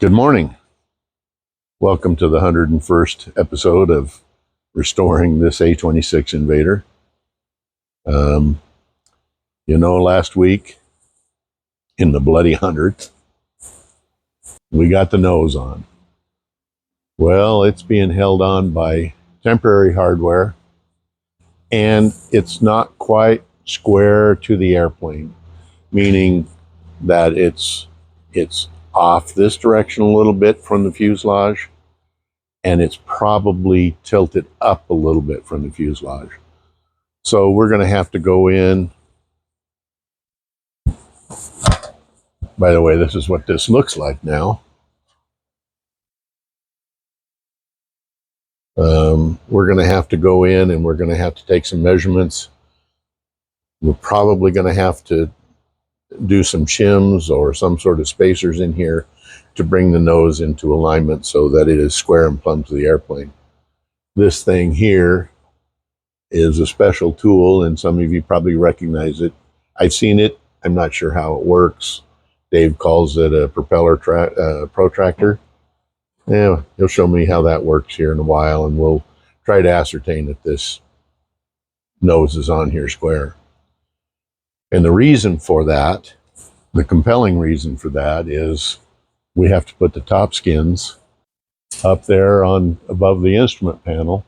Good morning. Welcome to the 101st episode of restoring this A26 Invader. Last week in the bloody 100th, we got the nose on. Well, it's being held on by temporary hardware, and it's not quite square to the airplane, meaning that it's off this direction a little bit from the fuselage, and it's probably tilted up a little bit from the fuselage. So we're going to have to go in. By the way, this is what this looks like now. We're going to have to go in and we're going to have to take some measurements. We're probably going to have to do some shims or some sort of spacers in here to bring the nose into alignment so that it is square and plumb to the airplane. This thing here is a special tool, and some of you probably recognize it. I've seen it. I'm not sure how it works. Dave calls it a propeller protractor. Yeah, he'll show me how that works here in a while, and we'll try to ascertain that this nose is on here square. And the reason for that, the compelling reason for that, is we have to put the top skins up there on above the instrument panel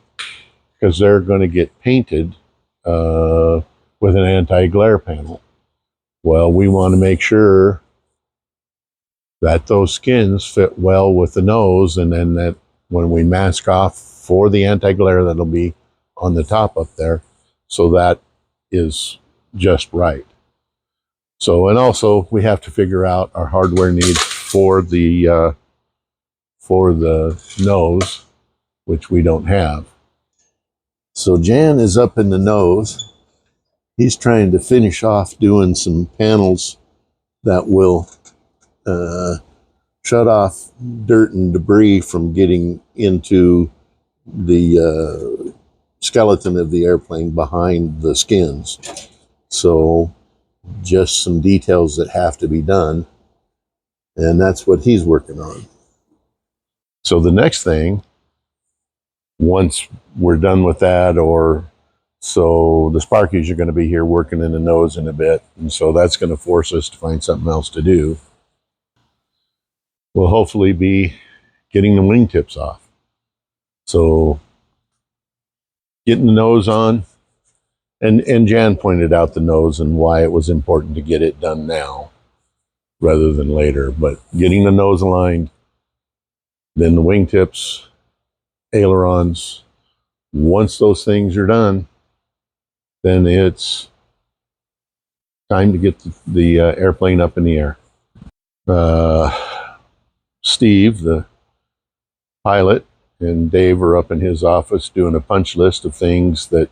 because they're going to get painted with an anti-glare panel. Well, we want to make sure that those skins fit well with the nose, and then that when we mask off for the anti-glare, that'll be on the top up there, so that is just right. So, and also we have to figure out our hardware needs for the nose, which we don't have. So Jan is up in the nose. He's trying to finish off doing some panels that will shut off dirt and debris from getting into the skeleton of the airplane behind the skins. So just some details that have to be done, and that's what he's working on. So the next thing, once we're done with that, so the Sparkies are going to be here working in the nose in a bit, and so that's going to force us to find something else to do. We'll hopefully be getting the wingtips off. So getting the nose on, and Jan pointed out the nose and why it was important to get it done now rather than later. But getting the nose aligned, then the wingtips, ailerons, once those things are done, then it's time to get the airplane up in the air. Steve, the pilot, and Dave are up in his office doing a punch list of things that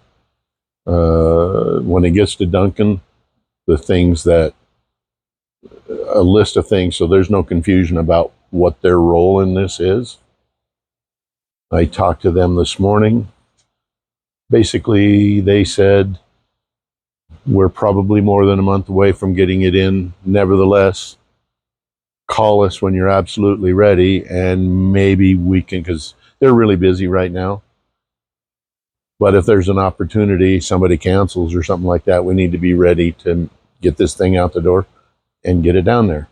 when it gets to Duncan, a list of things so there's no confusion about what their role in this is. I talked to them this morning. Basically, they said we're probably more than a month away from getting it in. Nevertheless, call us when you're absolutely ready, and maybe we can, because they're really busy right now. But if there's an opportunity, somebody cancels or something like that, we need to be ready to get this thing out the door and get it down there.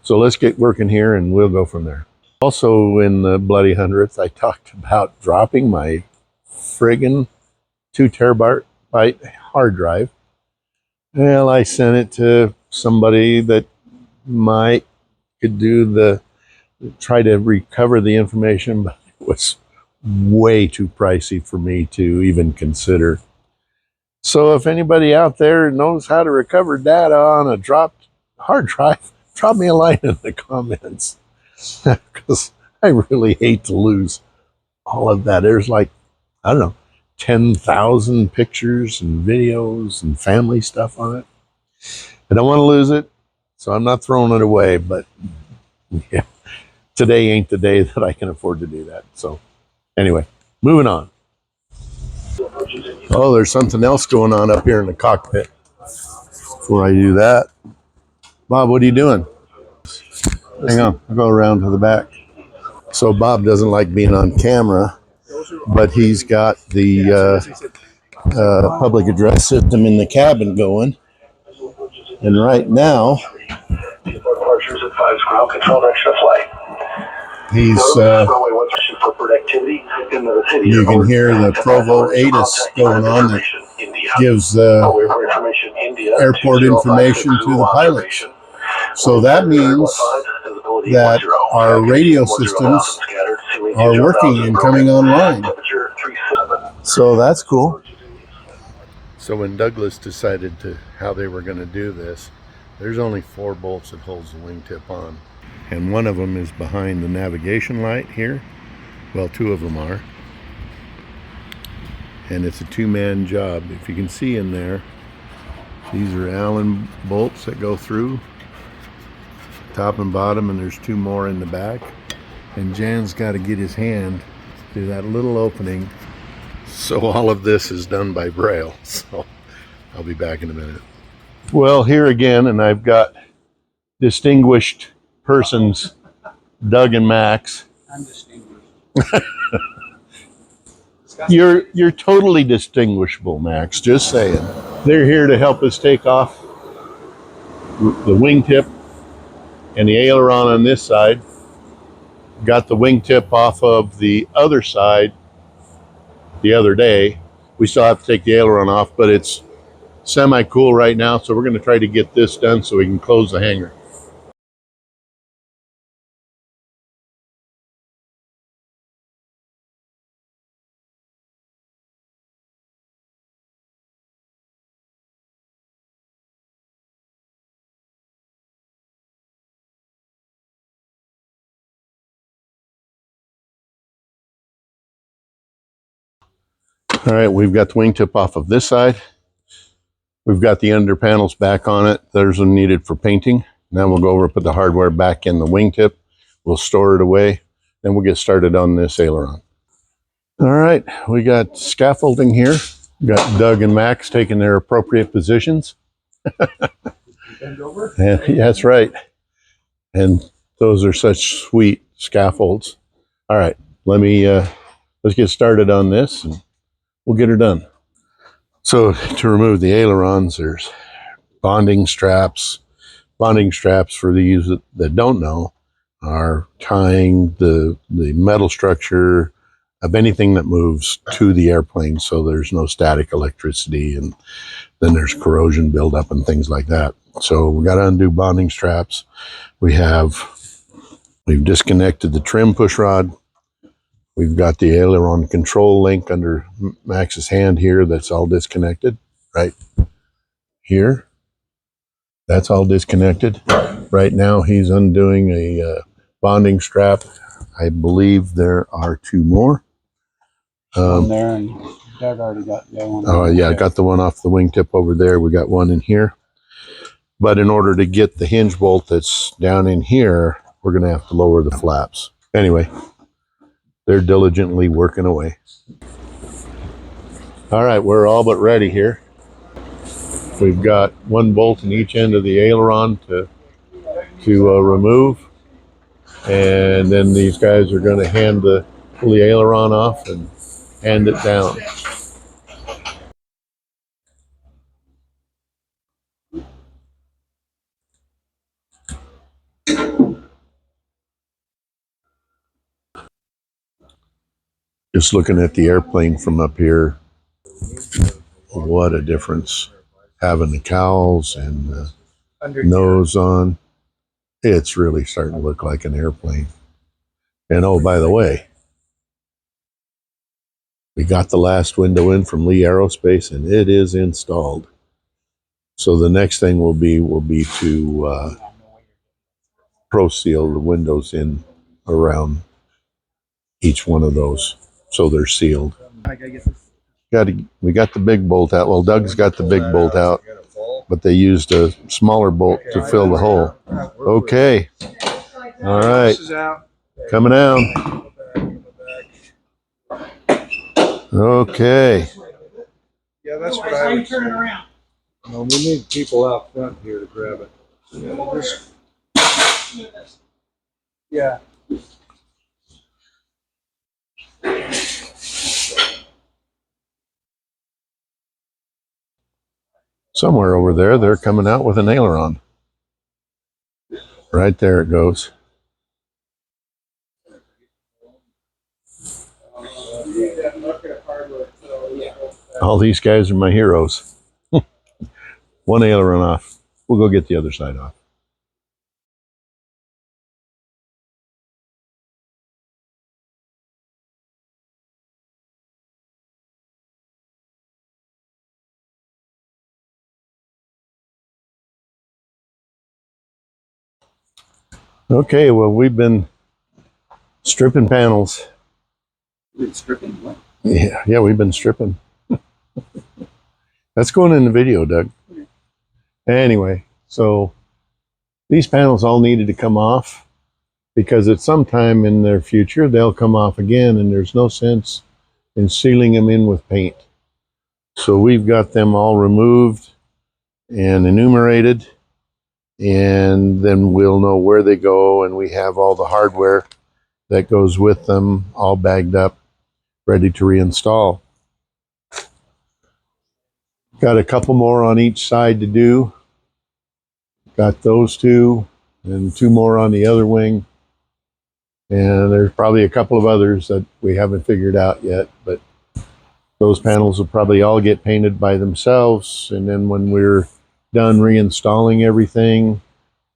So let's get working here and we'll go from there. Also in the bloody 100th, I talked about dropping my friggin' 2 terabyte hard drive. Well, I sent it to somebody that could try to recover the information, but it was way too pricey for me to even consider. So if anybody out there knows how to recover data on a dropped hard drive, drop me a line in the comments, because I really hate to lose all of that. There's 10,000 pictures and videos and family stuff on it. I don't want to lose it, so I'm not throwing it away, but yeah, today ain't the day that I can afford to do that. So anyway, moving on. Oh, there's something else going on up here in the cockpit. Before I do that, Bob, what are you doing? Hang on, I'll go around to the back. So Bob doesn't like being on camera, but he's got the public address system in the cabin going. And right now, he's you can hear the Provo ATIS going on that gives airport information to the pilots. So that means that our radio systems are working and coming online. So that's cool. So when Douglas decided how they were going to do this, there's only 4 bolts that holds the wingtip on. And one of them is behind the navigation light here. Well, 2 of them are. And it's a 2-man job. If you can see in there, these are Allen bolts that go through top and bottom, and there's 2 more in the back. And Jan's got to get his hand through that little opening. So all of this is done by Braille. So I'll be back in a minute. Well, here again, and I've got distinguished persons, Doug and Max. I'm distinguished. You're totally distinguishable, Max. Just saying. They're here to help us take off the wingtip and the aileron on this side. Got the wingtip off of the other side the other day. We still have to take the aileron off, but it's semi-cool right now, so we're going to try to get this done so we can close the hangar. All right, we've got the wingtip off of this side. We've got the under panels back on it. Those are needed for painting. Now we'll go over and put the hardware back in the wingtip. We'll store it away. Then we'll get started on this aileron. All right, we got scaffolding here. We got Doug and Max taking their appropriate positions. Bend over? And, yeah, that's right. And those are such sweet scaffolds. All right, let's get started on this and we'll get her done. So to remove the ailerons, there's bonding straps. Bonding straps, for these that don't know, are tying the metal structure of anything that moves to the airplane, so there's no static electricity, and then there's corrosion buildup and things like that. So we got to undo bonding straps. We've disconnected the trim push rod. We've got the aileron control link under Max's hand here. That's all disconnected right here. That's all disconnected. Right now he's undoing a bonding strap. I believe there are 2 more. One there, and Doug already got the other one. Oh yeah, I got the one off the wingtip over there. We got one in here. But in order to get the hinge bolt that's down in here, we're going to have to lower the flaps. Anyway, they're diligently working away. All right, we're all but ready here. We've got 1 bolt in each end of the aileron to remove. And then these guys are going to pull the aileron off and hand it down. Just looking at the airplane from up here, what a difference. Having the cowls and the nose on, it's really starting to look like an airplane. And oh, by the way, we got the last window in from Lee Aerospace, and it is installed. So the next thing will be to pro seal the windows in around each one of those, so they're sealed. We got the big bolt out. Well, Doug's got the big bolt out, but they used a smaller bolt to fill the hole. Okay. All right. Coming down. Okay. Yeah, that's what I would turn around. No, we need people out front here to grab it. Yeah. Somewhere over there, they're coming out with an aileron. Right there it goes. All these guys are my heroes. One aileron off. We'll go get the other side off. Okay, well, we've been stripping panels. We've been stripping what? Yeah, we've been stripping. That's going in the video, Doug. Anyway, so these panels all needed to come off because at some time in their future, they'll come off again, and there's no sense in sealing them in with paint. So we've got them all removed and enumerated, and then we'll know where they go, and we have all the hardware that goes with them all bagged up, ready to reinstall. Got a couple more on each side to do. Got those two and two more on the other wing. And there's probably a couple of others that we haven't figured out yet, but those panels will probably all get painted by themselves. And then when we're done reinstalling everything,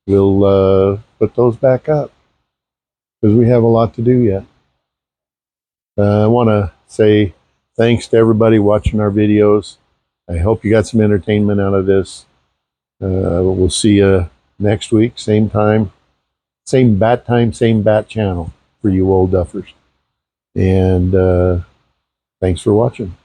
we'll put those back up because we have a lot to do yet. I want to say thanks to everybody watching our videos. I hope you got some entertainment out of this. We'll see you next week, same time, same bat channel for you old duffers. And thanks for watching.